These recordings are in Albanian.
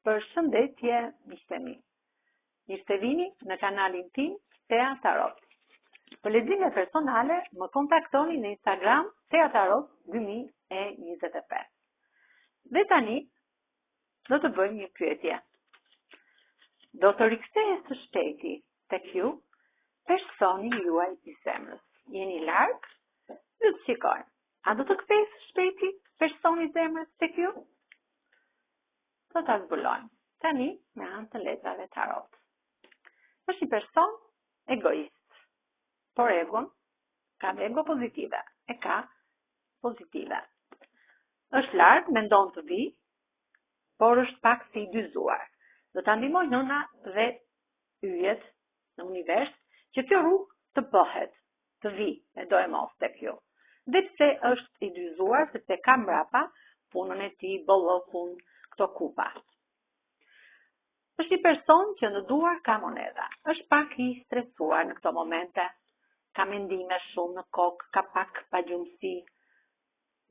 Përshëndetje, miqtë mi. Mirë se vini në kanalin tim Tea Tarot. Për lexime personale, më kontaktoni në Instagram Tea Tarot 2025. Dhe tani, do të bëjmë një pyetje. Do të rikthehet së shpejti tek ju personi juaj i zemrës. Jeni larg? Le të shikojmë. A do të kthehet së shpejti personi i zemrës tek ju? Do ta zbulojmë. Tani me anë të letrave tarot. Është një person egoist, por egon ka dhe ego pozitive, e ka pozitive. Është larg, mendon të vi, por është pak si i dyzuar. Do ta ndihmoj nëna dhe yjet në univers që kjo rrugë të bëhet, të vi, e do e mos tek ju. Dhe pse është i dyzuar, sepse ka mbrapa punën e tij, bollokun, këto kupa. Është një person që në duar ka moneda. Është pak i stresuar në këto momente. Ka mendime shumë në kokë, ka pak pagjumësi.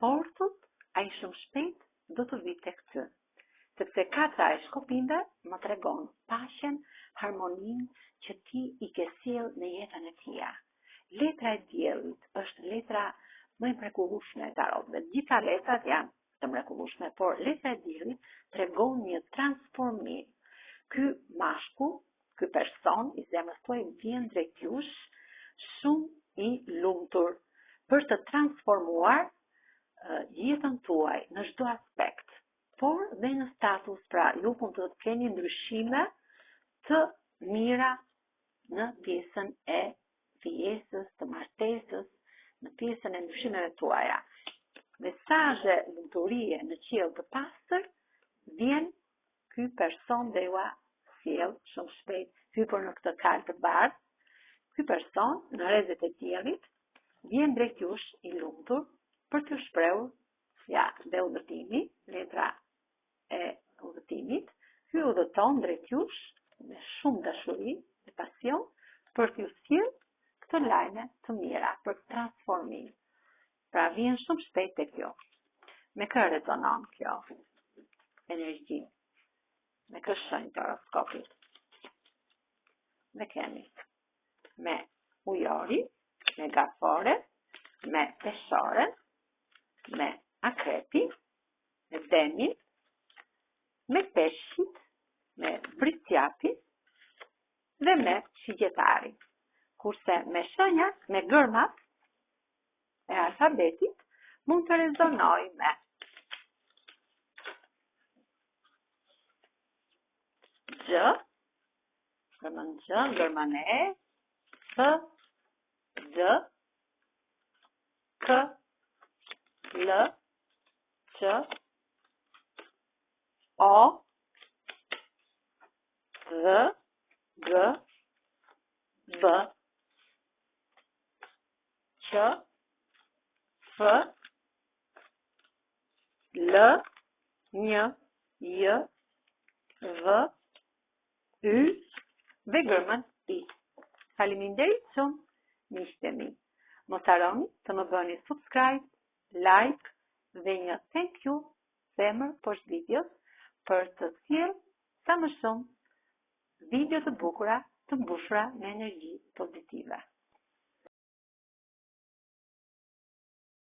Por thot, ai shumë shpejt do të vi tek ty. Sepse katra e shkopinve më tregon paqen, harmoninë që ti i ke sjell në jetën e tia. Letra e diellit është letra më e mrekullueshme e tarotëve. Gjitha letrat janë të mrekullueshme, por letra e diellit tregon një transformim. Ky mashkull, ky person i zemrës tuaj vjen drejt jush shumë i lumtur për të transformuar jetën tuaj në çdo aspekt, por dhe në status, pra ju mund të keni ndryshime të mira në pjesën e fiesës, të martesës, në pjesën e ndryshimeve tuaja. Mesazhe lumturie në qiell të pastër vjen ky person dhe ju sjell shumë shpejt hypur në këtë kalë të bardhë. Ky person në rrezet e diellit vjen drejt jush i lumtur për t'ju shprehur dhe udhëtimi, letra e udhëtimit. Ky udhëton drejt jush me shumë dashuri dhe pasion për t'ju sjell këto lajme të mira, për transformim. Pra vjen shumë shpejt tek ju. Me kë rezonon kjo energji? Me kë shenjë të horoskopit? Me kemi me ujori, me gafore, me peshore, me akrepi, me demin, me peshqit, me britjapi dhe me shigjetari. Kurse me shenjat, me gërmat e alfabetit mund të rezonoj me G, gërmën G, gërmën E, F, D, K, L, Q, O, V, G, B, Q, F, L, N, J, V, Y dhe gërmën I. Faleminderit shumë, miqtë mi. Mos harroni të më bëni subscribe, like dhe një thank you zemër poshtë videos për të sjellë sa më shumë video të bukura të mbushura me energji pozitive.